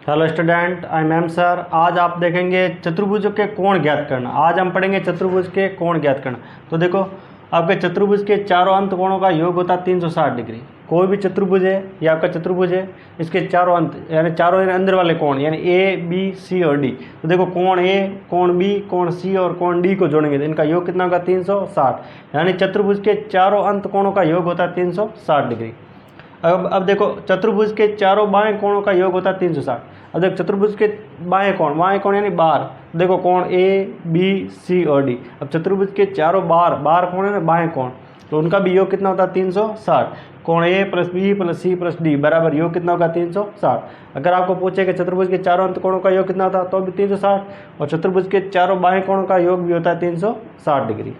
Hello student, I am sir. आज आप देखेंगे चतुर्भुज के कोण ज्ञात करना। आज हम पढ़ेंगे चतुर्भुज के कोण ज्ञात करना। तो देखो, आपके चतुर्भुज के चारों अंत कोणों का योग होता है 360 डिग्री। कोई भी चतुर्भुज है, ये आपका चतुर्भुज है, इसके चारों अंत यानी चारों अंदर वाले कोण यानी ए बी सी और डी। तो देखो, कोण ए, कोण बी, कोण सी और कोण डी को जोड़ेंगे तो इनका योग कितना होगा 360। यानी चतुर्भुज के चारों अंत कोणों का योग होता है 360 डिग्री। अब देखो, चतुर्भुज के चारों बाएं कोणों का योग होता है 360। अब देखो, चतुर्भुज के बाएं कोण यानी बार, देखो कोण ए बी सी और डी। अब चतुर्भुज के चारों बार कोण है ना, बाएं कोण, तो उनका भी योग कितना होता है 360। कोण A plus B plus C plus D बराबर योग कितना होगा 360। अगर आपको पूछे कि चतुर्भुज के चारों अंत कोणों का योग कितना होता है तो भी 360, और चतुर्भुज के चारों बाएं कोणों का योग भी होता है 360 डिग्री।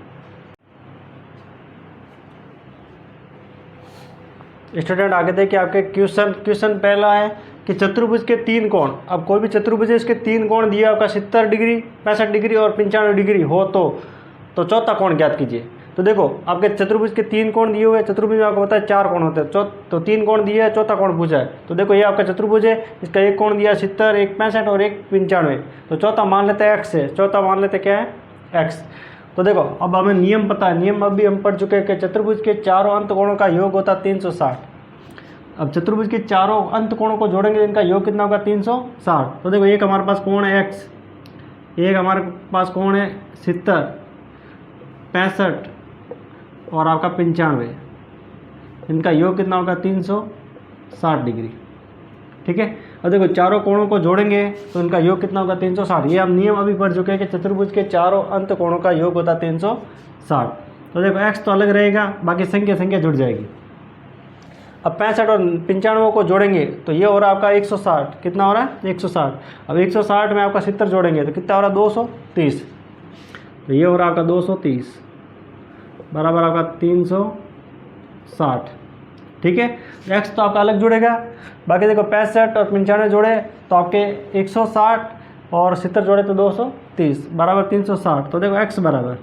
स्टूडेंट आगे देखिए, आपके क्वेश्चन पहला है कि चतुर्भुज के तीन कोण। अब कोई भी चतुर्भुज है, इसके तीन कोण दिए आपका 70 डिग्री, 65 डिग्री और 95 डिग्री हो तो चौथा कोण ज्ञात कीजिए। तो देखो, आपके चतुर्भुज के तीन कोण दिए हुए हैं। चतुर्भुज में आपको पता है 4 कोण होते हैं, तो तीन कोण दिए है, चौथा कोण पूछा है। तो देखो, ये आपका चतुर्भुज है, इसका एक कोण दिया 70, एक 65 और एक 95। तो चौथा मान लेते हैं एक्स है, चौथा मान लेते क्या है एक्स। तो देखो, अब हमें नियम पता है, नियम अभी हम पढ़ चुके हैं कि चतुर्भुज के चारों अंत कोणों का योग होता है 360। अब चतुर्भुज के चारों अंत कोणों को जोड़ेंगे, इनका योग कितना होगा 360। तो देखो, एक हमारे पास कोण है एक्स, एक हमारे पास कोण है 70, 65 और आपका 95। इनका योग कितना होगा 360 डिग्री। ठीक है। अब देखो, चारों कोणों को जोड़ेंगे तो इनका योग कितना होगा 360। ये हम नियम अभी पढ़ चुके हैं कि चतुर्भुज के चारों अंत कोणों का योग होता है 360। तो देखो, एक्स तो अलग रहेगा, बाकी संख्या जुड़ जाएगी। अब 65 और 95 को जोड़ेंगे तो ये हो रहा है आपका 160। कितना हो रहा है 160। अब 160 में आपका 70 जोड़ेंगे तो कितना हो रहा है 230। तो ये हो रहा है आपका 230 बराबर आपका 360। ठीक है। एक्स तो आपका अलग जुड़ेगा, बाकी देखो 65 और 95 जोड़े तो आपके 160 और 70 जोड़े तो 230 बराबर 360। तो देखो एक्स बराबर,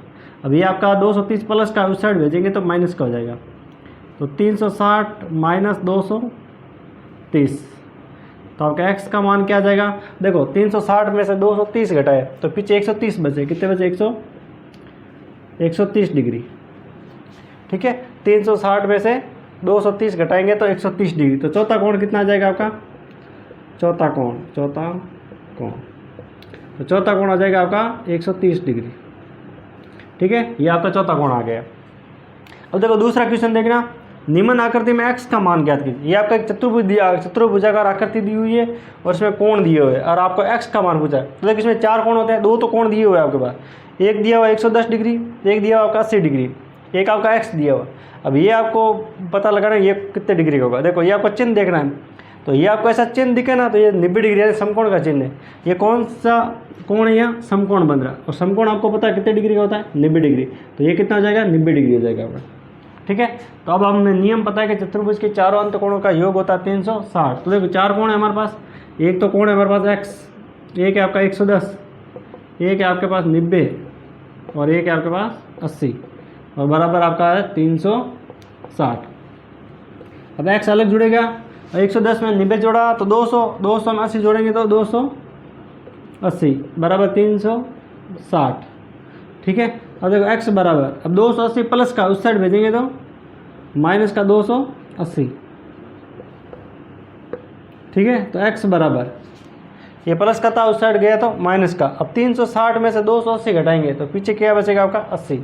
अब ये आपका 230 प्लस का उस साइड भेजेंगे तो माइनस का हो जाएगा। तो 360 माइनस 230, तो आपका एक्स का मान क्या आ जाएगा। देखो, 360 में से 230 घटाए तो पीछे 130 बचे। कितने बचे 130 डिग्री। ठीक है। 360 में से 230 घटाएंगे तो 130 डिग्री। तो चौथा कोण कितना आ जाएगा आपका, चौथा कोण तो चौथा कोण आ जाएगा आपका 130 डिग्री। ठीक है, ये आपका चौथा कोण आ गया। अब देखो, दूसरा क्वेश्चन देखना, निम्न आकृति में एक्स का मान ज्ञात कीजिए। ये आपका एक चतुर्भुजाकार आकृति दी हुई है और इसमें कोण दिए हुए हैं और आपको एक्स का मान पूछा है। तो देखो, इसमें 4 कोण होते हैं, 2 तो कोण दिए हुए हैं आपके पास। एक दिया हुआ 110 डिग्री, एक दिया हुआ आपका 80 डिग्री, एक आपका एक्स दिया हुआ। अब ये आपको पता लगाना है ये कितने डिग्री का होगा। देखो, ये आपको चिन्ह देखना है, तो ये आपको ऐसा चिन्ह दिखे ना तो ये 90 डिग्री है, समकोण का चिन्ह है। ये कौन सा कोण है, यहाँ समकोण बन रहा है और समकोण आपको पता है कितने डिग्री का होता है 90 डिग्री। तो ये कितना हो जाएगा 90 डिग्री हो जाएगा आपका। ठीक है। तो अब हमें नियम पता है कि चतुर्भुज के चारों अंत कोणों का योग होता है 360। तो देखो, 4 कोण है हमारे पास, एक तो कोण है हमारे पास एक्स, एक है आपका 110, एक है आपके पास 90 और एक है आपके पास 80 और बराबर आपका है 360। अब एक्स अलग जुड़ेगा, 110 में 90 जोड़ा तो 200 में 80 जोड़ेंगे तो 280 बराबर 360। ठीक है। अब देखो, एक्स बराबर, अब 280 प्लस का उस साइड भेजेंगे तो माइनस का 280। ठीक है। तो एक्स बराबर, ये प्लस का था उस साइड गया तो माइनस का। अब 360 में से 280 घटाएंगे तो पीछे क्या बचेगा आपका 80।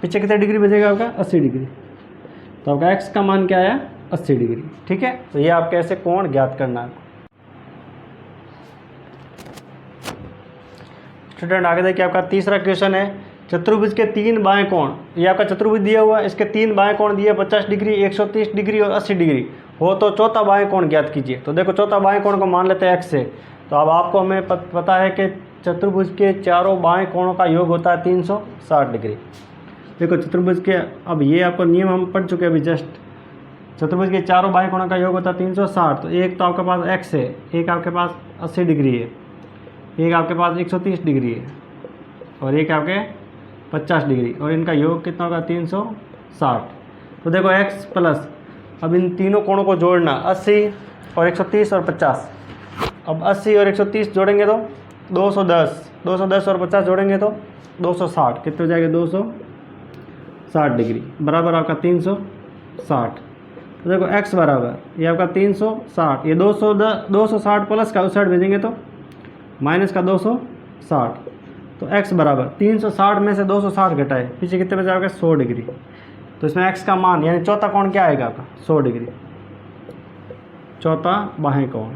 पीछे कितने डिग्री बचेगा आपका 80 डिग्री। तो आपका एक्स का मान क्या आया 80 डिग्री। ठीक है। तो ये आपके ऐसे कोण ज्ञात करना है। स्टूडेंट आगे देखिए, आपका तीसरा क्वेश्चन है, चतुर्भुज के 3 बाएं कोण। ये आपका चतुर्भुज दिया हुआ है, इसके 3 बाएं कोण दिए 50 डिग्री, 130 डिग्री और 80 डिग्री हो तो चौथा बाएं कोण ज्ञात कीजिए। तो देखो, चौथा बाएं कोण को मान लेते हैं एक्स से। तो अब आपको हमें पता है कि चतुर्भुज के चारों बाएं कोणों का योग होता है 360 डिग्री। देखो, चतुर्भुज के, अब ये आपको नियम हम पढ़ चुके हैं अभी जस्ट। चतुर्भुज के चारों बाएं कोणों का योग होता है 360। तो एक तो आपके पास एक्स है, एक आपके पास 80 डिग्री है, एक आपके पास 130 डिग्री है और एक आपके 50 डिग्री और इनका योग कितना होगा 360। तो देखो, x प्लस, अब इन तीनों कोणों को जोड़ना 80 और 130 और 50। अब 80 और 130 जोड़ेंगे तो 210, 210 और 50 जोड़ेंगे तो 260, कितने हो जाएगा 260 डिग्री बराबर आपका 360। तो देखो x बराबर ये आपका 360, ये 260 प्लस का उस साइड भेजेंगे तो माइनस का 260, तो x बराबर 360 में से 260 घटाए पीछे कितने बचे आपका 100 डिग्री। तो इसमें x का मान यानी चौथा कोण क्या आएगा आपका 100 डिग्री, चौथा बाएं कोण।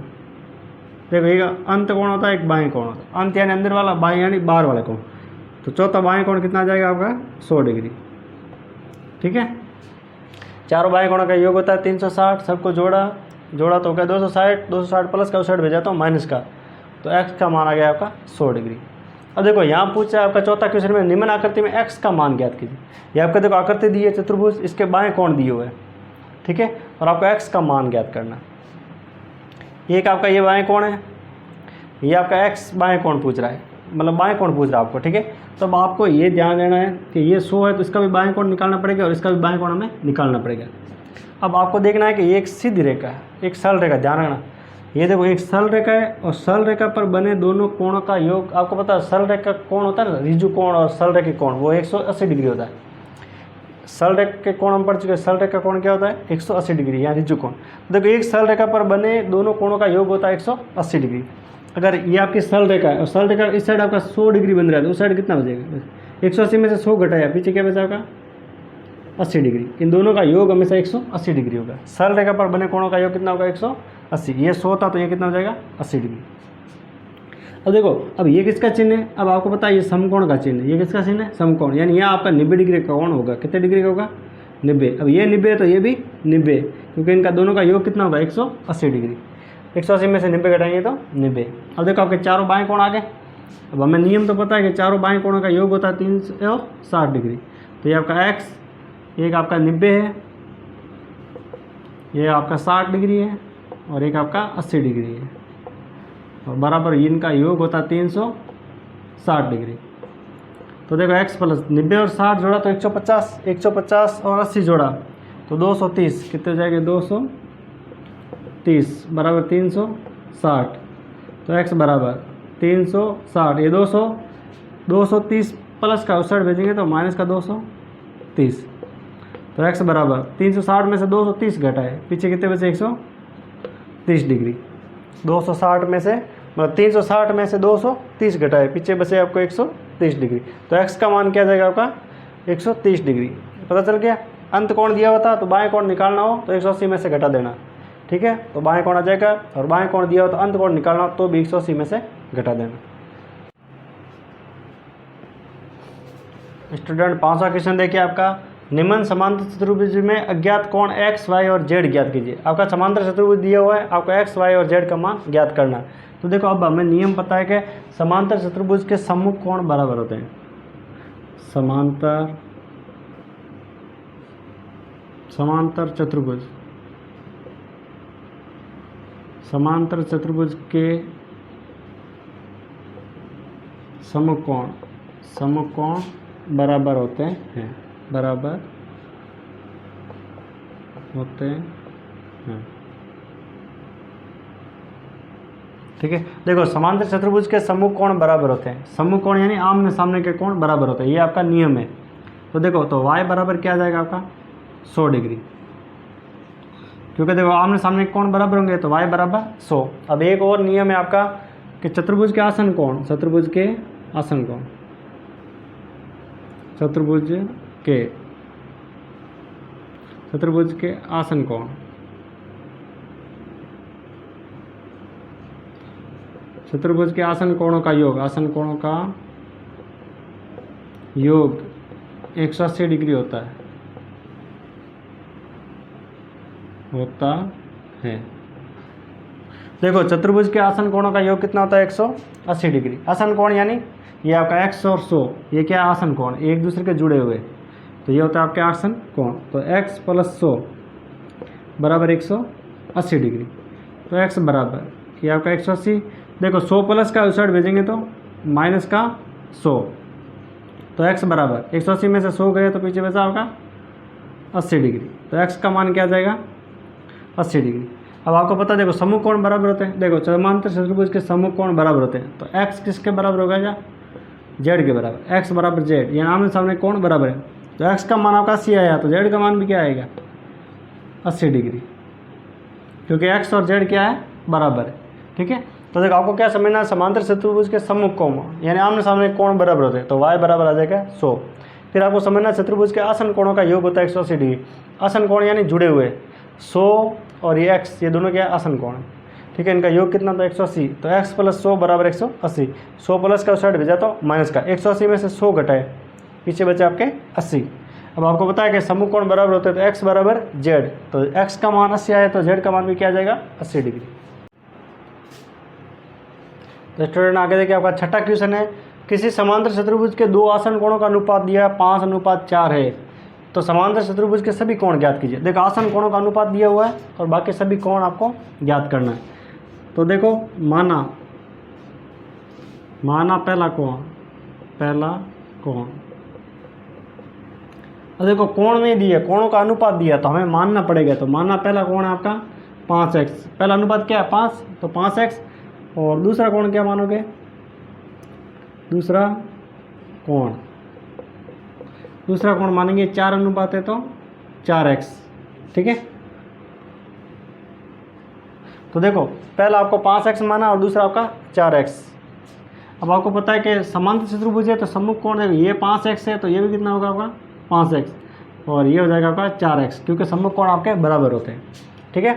देखो ये अंत कोण होता है, एक बाएं कोण होता है, अंत यानी अंदर वाला, बाएं यानी बाहर वाला कोण। तो चौथा बाएं कोण कितना आ जाएगा आपका 100 डिग्री। ठीक है, चारों बाएं कोणों का योग होता है 360, सबको जोड़ा तो हो गया 260, 260 प्लस का उस साइड भेजा तो माइनस का, तो x का मान आ गया आपका 100 डिग्री। अब देखो यहाँ पूछा है आपका चौथा क्वेश्चन में निम्न आकृति में x का मान ज्ञात कीजिए। ये आपका देखो आकृति दी है चतुर्भुज, इसके बाएं कोण दिए हुए हैं, ठीक है, और आपको x का मान ज्ञात करना। एक आपका ये बाएं कोण है, ये आपका x बाएं कोण पूछ रहा है, मतलब बाएं कोण पूछ रहा है आपको, ठीक है। तो अब आपको ये ध्यान देना है कि ये 100 है तो इसका भी बाएं कोण निकालना पड़ेगा और इसका भी बाएं कोण हमें निकालना पड़ेगा। अब आपको देखना है कि ये एक सीधी रेखा है, एक सरल रेखा, ध्यान रखना। ये देखो एक सरल रेखा है और सरल रेखा पर बने दोनों कोणों का योग, आपको पता है सरल रेखा कोण होता है ना, रिजु कोण और सरल रेखा कोण, वो 180 डिग्री होता है। सरल रेखा के कोण हम पढ़ चुके हैं, सरल रेखा कोण क्या होता है 180 डिग्री या रिजु कोण। देखो एक सरल रेखा पर बने दोनों कोणों का योग होता है 180 डिग्री। अगर ये आपकी सरल रेखा है और सरल रेखा इस साइड आपका 100 डिग्री बन रहा है तो उस साइड कितना बचेगा, 180 में से 100 घटाया पीछे क्या बचा आपका 80 डिग्री। इन दोनों का योग हमेशा 180 डिग्री होगा। सरल रेखा पर बने कोणों का योग कितना होगा 180, ये 100 था तो ये कितना हो जाएगा 80 डिग्री। अब देखो अब ये किसका चिन्ह है, अब आपको पता है ये समकोण का चिन्ह है, ये किसका चिन्ह है समकोण, यानी यहाँ आपका 90 डिग्री का कोण होगा। कितने डिग्री का होगा 90। अब ये 90 है तो ये भी 90, क्योंकि इनका दोनों का योग कितना होगा 180 डिग्री। 180 में से 90 घटाएंगे तो 90। अब देखो आपके चारों बाएं कोण आ गए। अब हमें नियम तो पता है कि चारों बाएं कोणों का योग होता है 360 डिग्री। तो ये आपका x, एक आपका 90 है, ये आपका 60 डिग्री है और एक आपका 80 डिग्री है, और बराबर इनका योग होता है 360 डिग्री। तो देखो x प्लस 90 और 60 जोड़ा तो 150, 150 और 80 जोड़ा तो 230, कितने हो जाएंगे 230 बराबर 360। तो x बराबर 360, ये 230 प्लस का उस साइड भेजेंगे तो माइनस का 230। तो x बराबर 360 में से 230 घटाए पीछे कितने बचे 130 डिग्री। 260 में से मतलब 360 में से 230 घटाए पीछे बचे आपको 130 डिग्री। तो x का मान क्या जाएगा आपका 130 डिग्री। पता चल गया। अंत कोण दिया हुआ था तो बाएं कोण निकालना हो तो 180 में से घटा देना, ठीक है। तो बाएं कोण आ जाएगा, और बाएं कोण दिया हो तो अंत कोण निकालना हो तो भी 180 में से घटा देना। स्टूडेंट 5वां क्वेश्चन देखिए आपका, निम्न समांतर चतुर्भुज में अज्ञात कोण x, y और z ज्ञात कीजिए। आपका समांतर चतुर्भुज दिया हुआ है, आपको x, y और z का मान ज्ञात करना है। तो देखो अब हमें नियम पता है कि समांतर चतुर्भुज के सम्मुख कोण बराबर होते हैं। समांतर चतुर्भुज के सम्मुख कोण बराबर होते हैं, ठीक है। देखो समांतर चतुर्भुज के सम्मुख कोण बराबर होते हैं। सम्मुख कोण यानी आमने सामने के कोण बराबर होते हैं, ये आपका नियम है। तो देखो तो y बराबर क्या आ जाएगा आपका 100 डिग्री, क्योंकि देखो आमने सामने के कोण बराबर होंगे तो y बराबर 100। अब एक और नियम है आपका कि चतुर्भुज के आसन कोण, चतुर्भुज के आसन कोण चतुर्भुज के आसन कोणों का योग, 180 डिग्री होता है। देखो चतुर्भुज के आसन कोणों का योग कितना होता है 180 डिग्री। आसन कोण यानी ये आपका x और 100, ये क्या है आसन कोण, एक दूसरे के जुड़े हुए, तो ये होता है आपके आसन कोण। तो x प्लस 100 बराबर 180 डिग्री। तो x बराबर ये आपका 180, देखो 100 प्लस का उस साइड भेजेंगे तो माइनस का 100। तो x बराबर 180 में से 100 गए तो पीछे बचा होगा 80 डिग्री। तो x का मान क्या आ जाएगा 80 डिग्री। अब आपको पता है, देखो समूह कोण बराबर होते हैं। देखो समांतर चतुर्भुज के समूह कोण बराबर होते हैं, तो x किसके बराबर होगा या z के बराबर, x बराबर z, ये आमने सामने कोण बराबर है। तो x का मान आपका 80 आया, तो z का मान भी क्या आएगा 80 डिग्री, क्योंकि x और z क्या है बराबर है। ठीक है, तो देखो आपको क्या समझना है, समांतर चतुर्भुज के सम्मुख कोण यानी आमने सामने कोण बराबर होते हैं, तो y बराबर आ जाएगा 100। फिर आपको समझना चतुर्भुज के आसन कोणों का योग होता है 180 डिग्री। आसन कोण यानी जुड़े हुए 100 और ये x, ये दोनों क्या है आसन कोण है। ठीक है, इनका योग कितना था 180, तो x प्लस 100 बराबर 180। 100 प्लस का उस साइड भेजा तो माइनस का, 180 में से 100 घटाए, पीछे बचे आपके 80। अब आपको पता है कि समूह कोण बराबर होते हैं, तो x बराबर z, तो x का मान 80 आया तो z का मान भी क्या आ जाएगा 80 डिग्री। तो स्टूडेंट आगे देखिए, आपका छठा क्वेश्चन है, किसी समांतर चतुर्भुज के दो आसन कोणों का अनुपात दिया है 5:4 है, तो समांतर चतुर्भुज के सभी कोण ज्ञात कीजिए। देखो आसन कोणों का अनुपात दिया हुआ है और बाकी सभी कोण आपको ज्ञात करना है। तो देखो माना पहला कोण, और देखो कोण नहीं दिया, कोणों का अनुपात दिया, तो हमें मानना पड़ेगा। तो माना पहला कोण है आपका 5x, पहला अनुपात क्या है 5, तो 5x, और दूसरा कोण क्या मानोगे, दूसरा कोण मानेंगे 4 अनुपात है तो 4x। ठीक है, तो देखो पहला आपको 5x माना और दूसरा आपका 4x। अब आपको पता है कि समांतर चतुर्भुज है तो सम्मुख कोण देखो, ये 5x है तो ये भी कितना होगा आपका 5x, और ये हो जाएगा आपका 4x, क्योंकि सम्मुख कोण आपके बराबर होते हैं। ठीक है,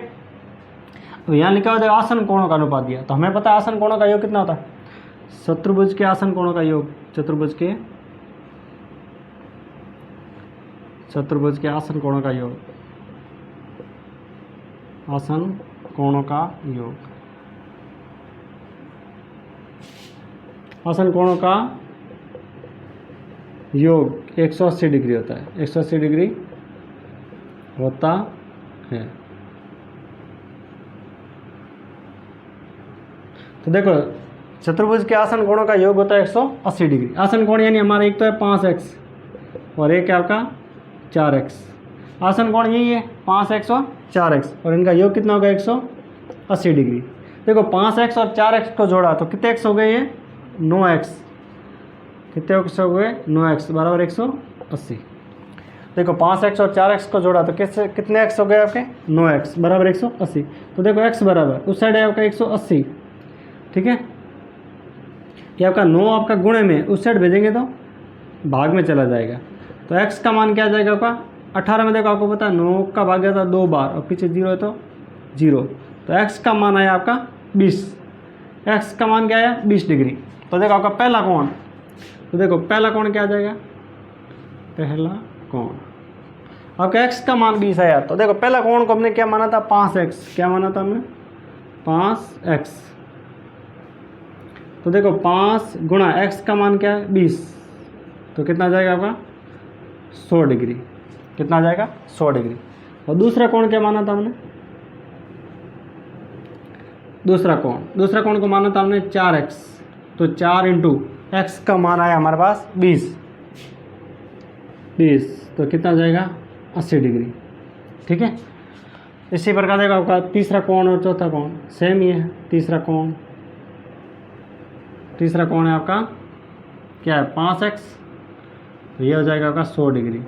तो यहाँ लिखा हुआ आसन कोणों का अनुपात दिया, तो हमें पता है आसन कोणों का योग कितना होता है, चतुर्भुज के आसन कोणों का योग, चतुर्भुज के आसन कोणों का योग, आसन कोणों का योग, आसन कोणों का योग 180 डिग्री होता है, 180 डिग्री होता है। तो देखो चतुर्भुज के आसन कोणों का योग होता है 180 डिग्री। आसन कोण यानी हमारा एक तो है 5x और एक है आपका 4x। आसन कोण यही है 5x और 4x, और इनका योग कितना होगा 180 डिग्री। देखो 5x और 4x को जोड़ा तो कितने x हो गए, ये 9x, कितने x हो गए 9x बराबर 180। देखो 5x और 4x को जोड़ा तो कितने x हो गए आपके 9x बराबर 180। तो देखो x बराबर उस साइड है आपका 180। ठीक है, ये आपका 9 आपका गुणे में उस साइड भेजेंगे तो भाग में चला जाएगा, तो x का मान क्या आ जाएगा आपका 18 में। देखो आपको पता है 9 का भाग गया था 2 बार और पीछे 0 है तो 0, तो x का मान आया आपका 20, x का मान क्या आया 20 डिग्री। तो देखो आपका पहला कोण, तो देखो पहला कोण क्या आ जाएगा, पहला कोण आपका x का मान 20 आया। तो देखो पहला कोण को हमने क्या माना था 5x, क्या माना था हमने 5x। तो देखो 5 गुणा x का मान क्या है 20, तो कितना आ जाएगा आपका 100 डिग्री, कितना आ जाएगा 100 डिग्री। और दूसरा कोण क्या माना था हमने, दूसरा कोण को माना था हमने 4x, तो 4 इंटू x का मान आया हमारे पास 20, तो कितना आ जाएगा 80 डिग्री। ठीक है, इसी प्रकार देखो आपका तीसरा कोण और चौथा कोण सेम ही है। तीसरा कोण है आपका क्या है 5x, तो ये हो जाएगा आपका 100 डिग्री।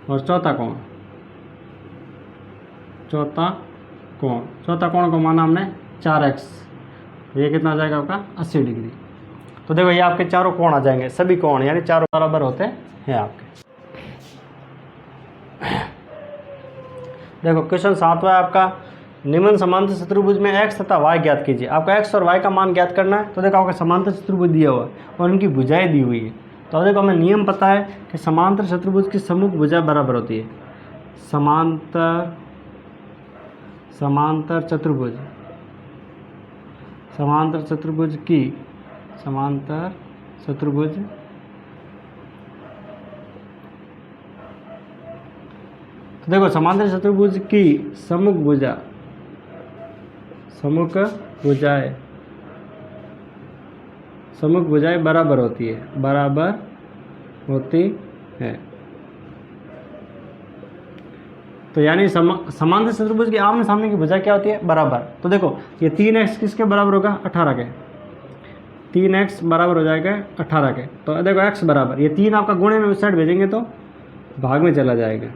और चौथा कोण को माना हमने 4x, तो ये कितना आ जाएगा आपका 80 डिग्री। तो देखो ये आपके चारों कोण आ जाएंगे, सभी कोण यानी चारों बराबर होते हैं आपके। देखो क्वेश्चन 7वां है आपका, निम्न समांतर चतुर्भुज में x तथा y ज्ञात कीजिए। आपका x और y का मान ज्ञात करना है। तो देखो आपका समांतर चतुर्भुज दिया हुआ है और उनकी भुजाएं दी हुई है। तो देखो हमें नियम पता है कि समांतर चतुर्भुज की सम्मुख भुजा बराबर होती है। समांतर चतुर्भुज तो देखो समांतर चतुर्भुज की सम्मुख भुजाएं बराबर होती है। तो यानी समांतर चतुर्भुज की आमने सामने की भुजा क्या होती है? बराबर। तो देखो ये 3x किसके बराबर होगा? 18 के। 3x बराबर हो जाएगा 18 के। तो देखो x बराबर, ये 3 आपका गुणे में उस साइड भेजेंगे तो भाग में चला जाएगा।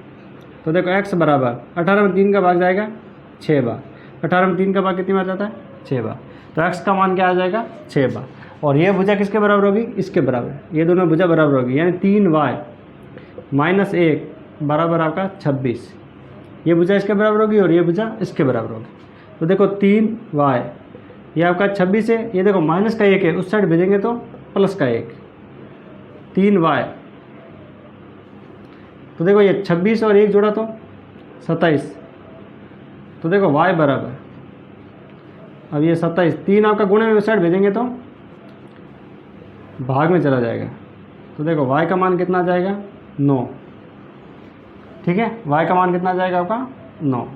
तो देखो x बराबर 18 में 3 का भाग जाएगा 6 बार। 18 में 3 का भाग कितनी बार जाता है? 6 बार। तो x का मान क्या आ जाएगा? 6 बार। और ये भुजा किसके बराबर होगी? इसके बराबर। ये दोनों भुजा बराबर होगी, यानी 3y माइनस 1 बराबर आपका 26। ये भुजा इसके बराबर होगी और ये भुजा इसके बराबर होगी। तो देखो 3y, ये आपका 26 है, ये देखो माइनस का 1 है, उस साइड भेजेंगे तो प्लस का 1, 3y। तो देखो ये 26 और 1 जोड़ा तो 27। तो देखो y बराबर, अब ये 27, 3 आपका गुणे में उस साइड भेजेंगे तो भाग में चला जाएगा। तो देखो y का मान कितना आ जाएगा? 9। ठीक है, y का मान कितना आ जाएगा आपका? 9।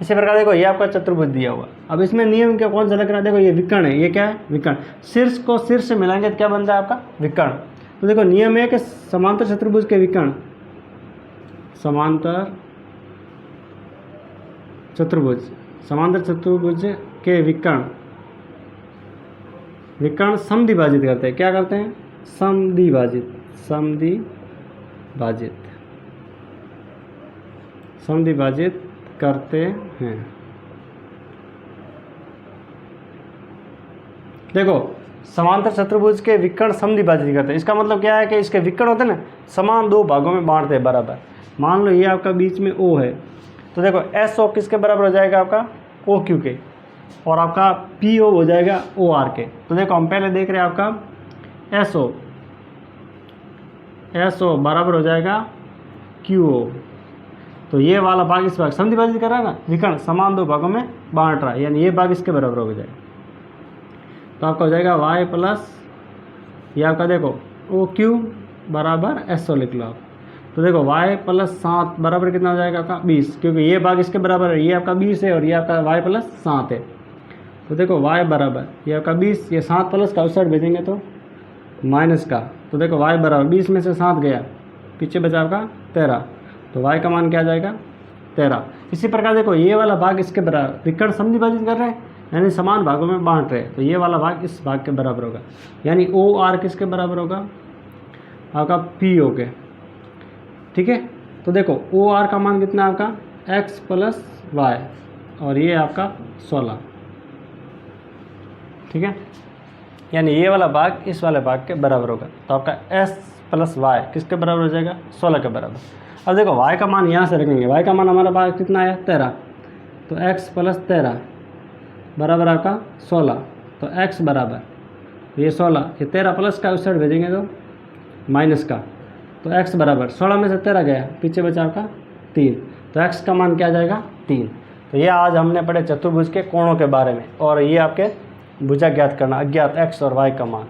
इसी प्रकार देखो ये आपका चतुर्भुज दिया हुआ। अब इसमें नियम क्या कौन सा लग रहा है? देखो ये विकर्ण है, ये क्या है? विकर्ण। शीर्ष को शीर्ष से मिलाएंगे तो क्या बन जाए आपका? विकर्ण। तो देखो नियम है कि समांतर चतुर्भुज के विकर्ण, समांतर चतुर्भुज, समांतर चतुर्भुज के विकर्ण, विकर्ण समद्विभाजित करते हैं। क्या करते हैं? समद्विभाजित, समद्विभाजित, समद्विभाजित करते हैं। देखो समांतर चतुर्भुज के विकर्ण समद्विभाजित करते हैं, इसका मतलब क्या है कि इसके विकर्ण होते हैं ना, समान दो भागों में बांटते हैं बराबर। मान लो ये आपका बीच में O है, तो देखो SO किसके बराबर हो जाएगा? आपका OQ के, और आपका PO हो जाएगा OR के। तो देखो हम पहले देख रहे हैं आपका SO बराबर हो जाएगा QO। तो ये वाला भाग इस भाग समद्विभाजित कर रहा है ना, विकर्ण समान दो भागों में बांट रहा है, यानी ये भाग इसके बराबर हो जाएगा। तो आपका हो जाएगा y प्लस, ये आपका देखो OQ बराबर SO लिख लो आप। तो देखो y प्लस 7 बराबर कितना हो जाएगा आपका? 20, क्योंकि ये भाग इसके बराबर है, ये आपका 20 है और ये आपका y प्लस 7 है। तो देखो y बराबर, ये आपका 20, ये 7 प्लस का उस साइड भेजेंगे तो माइनस का। तो देखो y बराबर 20 में से 7 गया, पीछे बचा आपका 13। तो y का मान क्या आ जाएगा? 13। इसी प्रकार देखो ये वाला भाग इसके बराबर, विकर्ण समद्विभाजित कर रहे हैं यानी समान भागों में बांट रहे हैं, तो ये वाला भाग इस भाग के बराबर होगा, यानी OR किसके बराबर होगा? आपका PO के। ठीक है, तो देखो OR का मान कितना है आपका? x प्लस y, और ये आपका 16। ठीक है, यानी ये वाला भाग इस वाले भाग के बराबर होगा। तो आपका s प्लस y किसके बराबर हो जाएगा? 16 के बराबर। अब देखो y का मान यहाँ से रखेंगे, y का मान हमारा भाग कितना आया? 13। तो x प्लस 13 बराबर आपका 16। तो x बराबर, ये 16, ये 13 प्लस का उस साइड भेजेंगे तो माइनस का। तो x बराबर 16 में से 13 गया, पीछे बचा आपका 3। तो x का मान क्या आ जाएगा? 3। तो ये आज हमने पढ़े चतुर्भुज के कोणों के बारे में, और ये आपके भुजा ज्ञात करना, अज्ञात x और y का मान।